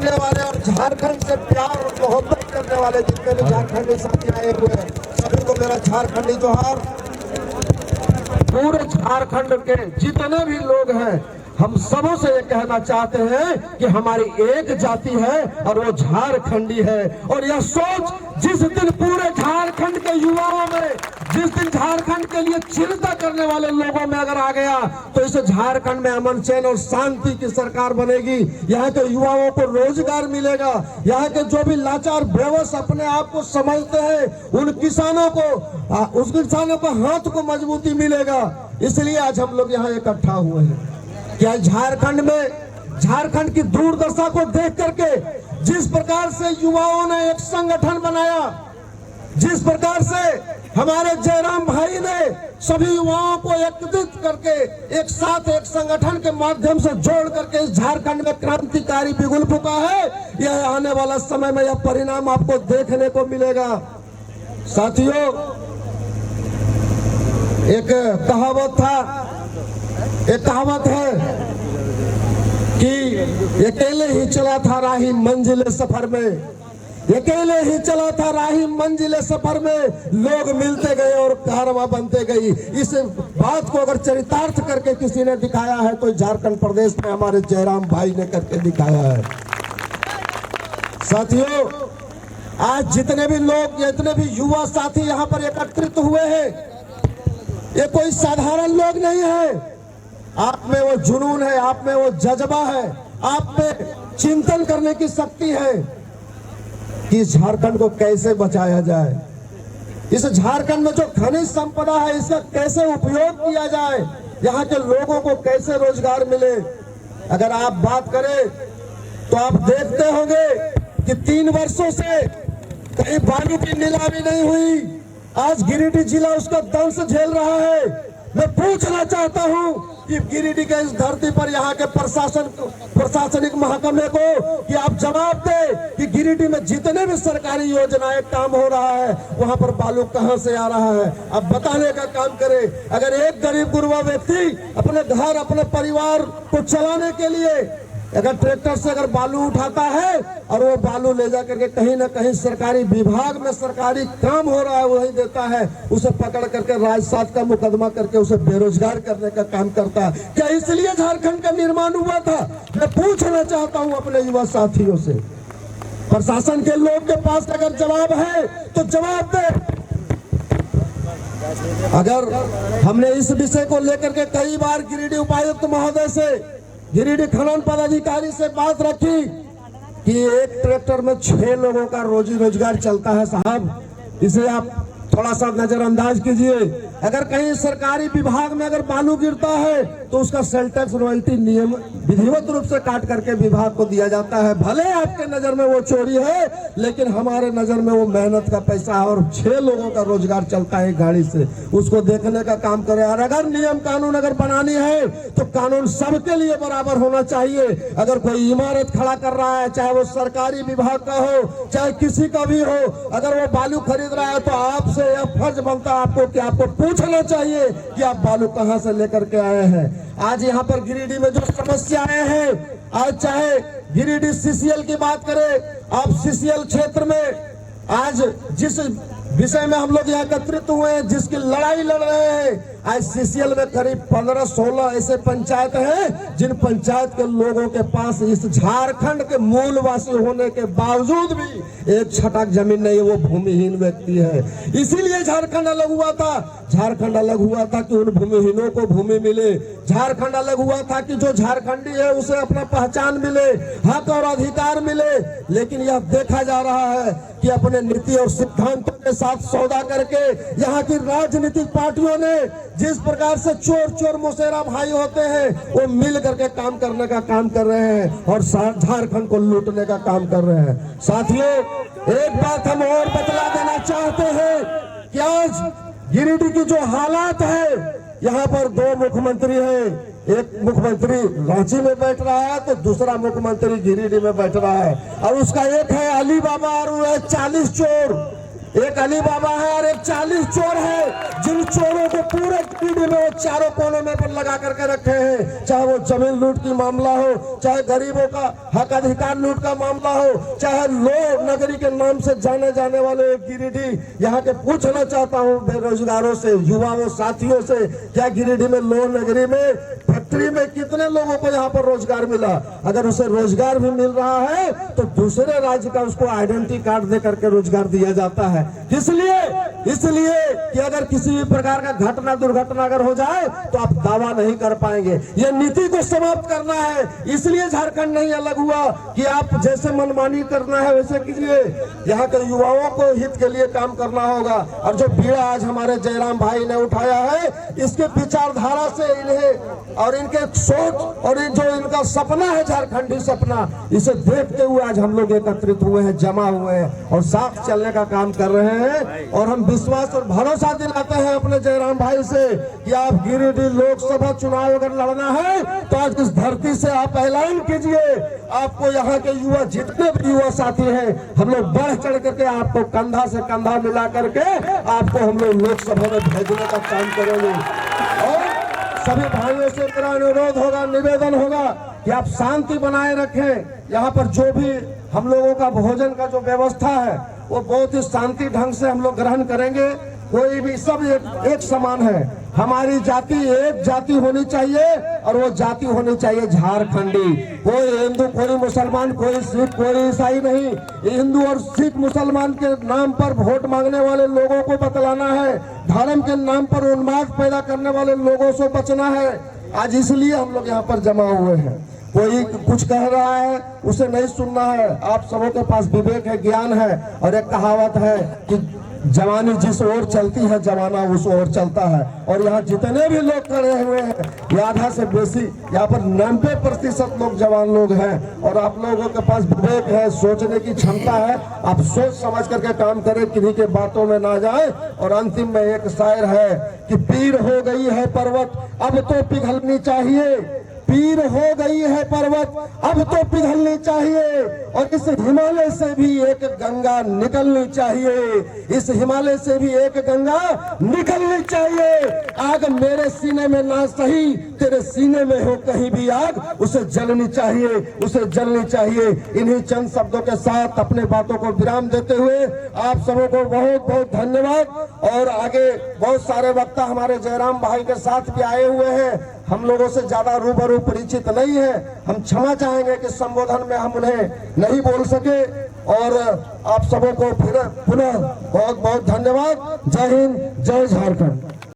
करने वाले और झारखंड से प्यार और मोहब्बत करने वाले जितने भी झारखंडी साथी आए हुए हैं, सभी को मेरा झारखंडी जोहार। पूरे झारखंड के जितने भी लोग हैं, हम सबों से ये कहना चाहते हैं कि हमारी एक जाति है और वो झारखंडी है। और यह सोच जिस दिन पूरे झारखंड के युवाओं में, जिस दिन झारखंड के लिए चिंता करने वाले लोगों में अगर आ गया, तो इस झारखंड में अमन चैन और शांति की सरकार बनेगी। यहाँ के युवाओं को रोजगार मिलेगा। यहाँ के जो भी लाचार बेवस अपने आप को समझते हैं, उन किसानों को हाथ को मजबूती मिलेगा। इसलिए आज हम लोग यहाँ इकट्ठा हुए हैं। क्या झारखंड में, झारखंड की दुर्दशा को देख करके जिस प्रकार से युवाओं ने एक संगठन बनाया, जिस प्रकार से हमारे जयराम भाई ने सभी युवाओं को एकत्रित करके एक साथ एक संगठन के माध्यम से जोड़ करके इस झारखंड में क्रांतिकारी बिगुल फूका है, यह आने वाला समय में यह परिणाम आपको देखने को मिलेगा। साथियों, एक कहावत है कि अकेले ही चला था राही मंजिले सफर में, अकेले ही चला था राही मंजिले सफर में, लोग मिलते गए और कारवां बनते गई। इस बात को अगर चरितार्थ करके किसी ने दिखाया है तो झारखंड प्रदेश में हमारे जयराम भाई ने करके दिखाया है। साथियों, आज जितने भी लोग, जितने भी युवा साथी यहाँ पर एकत्रित हुए हैं, ये कोई साधारण लोग नहीं है। आप में वो जुनून है, आप में वो जज्बा है, आप में चिंतन करने की शक्ति है कि झारखंड को कैसे बचाया जाए, इस झारखंड में जो खनिज संपदा है इसका कैसे उपयोग किया जाए, यहाँ के लोगों को कैसे रोजगार मिले। अगर आप बात करें तो आप देखते होंगे कि 3 वर्षों से कहीं बालू की नीलामी नहीं हुई। आज गिरिडीह जिला उसका दंश झेल रहा है। मैं पूछना चाहता हूं कि गिरिडीह के इस धरती पर यहाँ के प्रशासनिक महकमे को कि आप जवाब दें कि गिरिडीह में जितने भी सरकारी योजनाएं काम हो रहा है वहां पर बालू कहां से आ रहा है, अब बताने का काम करें। अगर एक गरीब गुरबा व्यक्ति अपने घर, अपने परिवार को चलाने के लिए अगर ट्रैक्टर से अगर बालू उठाता है और वो बालू ले जा करके कहीं ना कहीं सरकारी विभाग में सरकारी काम हो रहा है वही देता है, उसे पकड़ करके राजसात का मुकदमा करके उसे बेरोजगार करने का काम करता है। क्या इसलिए झारखंड का निर्माण हुआ था? मैं पूछना चाहता हूं अपने युवा साथियों से। प्रशासन के लोग के पास अगर जवाब है तो जवाब दे। अगर हमने इस विषय को लेकर के कई बार गिरिडीह उपायुक्त महोदय से, गिरिडीह खनन पदाधिकारी से बात रखी कि एक ट्रैक्टर में 6 लोगों का रोजी रोजगार चलता है साहब, इसे आप थोड़ा सा नजरअंदाज कीजिए। अगर कहीं सरकारी विभाग में अगर बालू गिरता है तो उसका सेल टैक्स रॉयल्टी नियम विधिवत रूप से काट करके विभाग को दिया जाता है। भले आपके नजर में वो चोरी है, लेकिन हमारे नजर में वो मेहनत का पैसा है और 6 लोगों का रोजगार चलता है गाड़ी से, उसको देखने का काम करें। और अगर नियम कानून अगर बनानी है तो कानून सबके लिए बराबर होना चाहिए। अगर कोई इमारत खड़ा कर रहा है, चाहे वो सरकारी विभाग का हो चाहे किसी का भी हो, अगर वो बालू खरीद रहा है तो आपसे यह फर्ज बनता है आपको कि आपको पूछना चाहिए कि आप बालू कहां से लेकर के आए हैं। आज यहाँ पर गिरिडीह में जो समस्याएं हैं, आज चाहे गिरिडीह सीसीएल की बात करें, आप सीसीएल क्षेत्र में आज जिस विषय में हम लोग यहाँ एकत्रित हुए हैं, जिसकी लड़ाई लड़ रहे हैं, आज सीसीएल में करीब 15-16 ऐसे पंचायत हैं जिन पंचायत के लोगों के पास इस झारखंड के मूलवासी होने के बावजूद भी एक छटाक जमीन नहीं है, वो भूमिहीन व्यक्ति है। इसीलिए झारखंड अलग हुआ था। झारखंड अलग हुआ था कि उन भूमिहीनों को भूमि मिले, झारखंड अलग हुआ था कि जो झारखंडी है उसे अपना पहचान मिले, हक और अधिकार मिले। लेकिन यह देखा जा रहा है कि अपने नीति और सिद्धांतों के साथ सौदा करके यहाँ की राजनीतिक पार्टियों ने जिस प्रकार से चोर मुसेरा भाई होते हैं वो मिल करके काम करने का काम कर रहे हैं और झारखंड को लूटने का काम कर रहे हैं। साथियों, एक बात हम और बतला देना चाहते हैं कि आज गिरिडीह की जो हालात है, यहाँ पर 2 मुख्यमंत्री हैं। एक मुख्यमंत्री रांची में बैठ रहा है तो दूसरा मुख्यमंत्री गिरिडीह में बैठ रहा है, और उसका एक है अली बाबा और वो है 40 चोर। एक अली बाबा है और एक 40 चोर है, जिन चोरों को पूरे गिरिडीह में वो चारों कोनों में पर लगा करके रखे हैं। चाहे वो जमीन लूट की मामला हो, चाहे गरीबों का हक अधिकार लूट का मामला हो, चाहे लो नगरी के नाम से जाने जाने वाले गिरिडीह। यहाँ के पूछना चाहता हूँ बेरोजगारों से, युवाओं साथियों से, क्या गिरिडीह में लो नगरी में फैक्ट्री में कितने लोगों को यहाँ पर रोजगार मिला? अगर उसे रोजगार भी मिल रहा है तो दूसरे राज्य का उसको आइडेंटिटी कार्ड दे करके रोजगार दिया जाता है। इसलिए कि अगर किसी भी प्रकार का घटना दुर्घटना अगर हो जाए तो आप दावा नहीं कर पाएंगे। ये नीति को समाप्त करना है, इसलिए झारखंड नहीं अलग हुआ कि आप जैसे मनमानी करना है वैसे कीजिए। यहाँ के युवाओं को हित के लिए काम करना होगा। और जो बीड़ा आज हमारे जयराम भाई ने उठाया है, इसके विचारधारा से इन्हें और इनके सोच और जो इनका सपना है झारखंडी सपना, इसे देखते हुए आज हम लोग एकत्रित हुए हैं, जमा हुए हैं और साथ चलने का काम कर रहे हैं। और हम विश्वास और भरोसा दिलाते हैं अपने जयराम भाई से कि आप गिरिडीह लोकसभा चुनाव अगर लड़ना है तो आज इस धरती से आप ऐलान कीजिए। आपको यहाँ के युवा, जितने भी युवा साथी हैं, हम लोग बढ़ चढ़ करके आपको कंधा से कंधा मिला करके आपको हम लोग लोकसभा में भेजने का काम करेंगे। और सभी भाइयों से मेरा अनुरोध होगा, निवेदन होगा कि आप शांति बनाए रखें। यहाँ पर जो भी हम लोगों का भोजन का जो व्यवस्था है वो बहुत ही शांति ढंग से हम लोग ग्रहण करेंगे। कोई भी, सब एक समान है। हमारी जाति एक जाति होनी चाहिए और वो जाति होनी चाहिए झारखंडी। कोई हिंदू, कोई मुसलमान, कोई सिख, कोई ईसाई नहीं। हिंदू और सिख मुसलमान के नाम पर वोट मांगने वाले लोगों को बतलाना है, धर्म के नाम पर उन्माद पैदा करने वाले लोगों से बचना है। आज इसलिए हम लोग यहाँ पर जमा हुए हैं। कोई कुछ कह रहा है उसे नहीं सुनना है। आप सबों के पास विवेक है, ज्ञान है। और एक कहावत है कि जवानी जिस ओर चलती है जवाना उस ओर चलता है। और यहाँ जितने भी लोग खड़े हुए हैं, ये आधा से बेसी, यहाँ पर 90% लोग जवान लोग हैं। और आप लोगों के पास विवेक है, सोचने की क्षमता है। आप सोच समझ करके काम करें, किन्हीं के बातों में ना जाए। और अंतिम में एक शायर है कि पीर हो गई है पर्वत अब तो पिघलनी चाहिए, पीर हो गई है पर्वत अब तो पिघलनी चाहिए। और इस हिमालय से भी एक गंगा निकलनी चाहिए, इस हिमालय से भी एक गंगा निकलनी चाहिए। आग मेरे सीने में ना सही, तेरे सीने में हो कहीं भी आग, उसे जलनी चाहिए, उसे जलनी चाहिए। इन्हीं चंद शब्दों के साथ अपने बातों को विराम देते हुए आप सबों को बहुत बहुत धन्यवाद। और आगे बहुत सारे वक्ता हमारे जयराम भाई के साथ भी आए हुए हैं। हम लोगों से ज्यादा रूबरू परिचित नहीं है, हम क्षमा चाहेंगे कि संबोधन में हम उन्हें नहीं बोल सके। और आप सबों को फिर पुनः बहुत बहुत धन्यवाद। जय हिंद, जय झारखंड।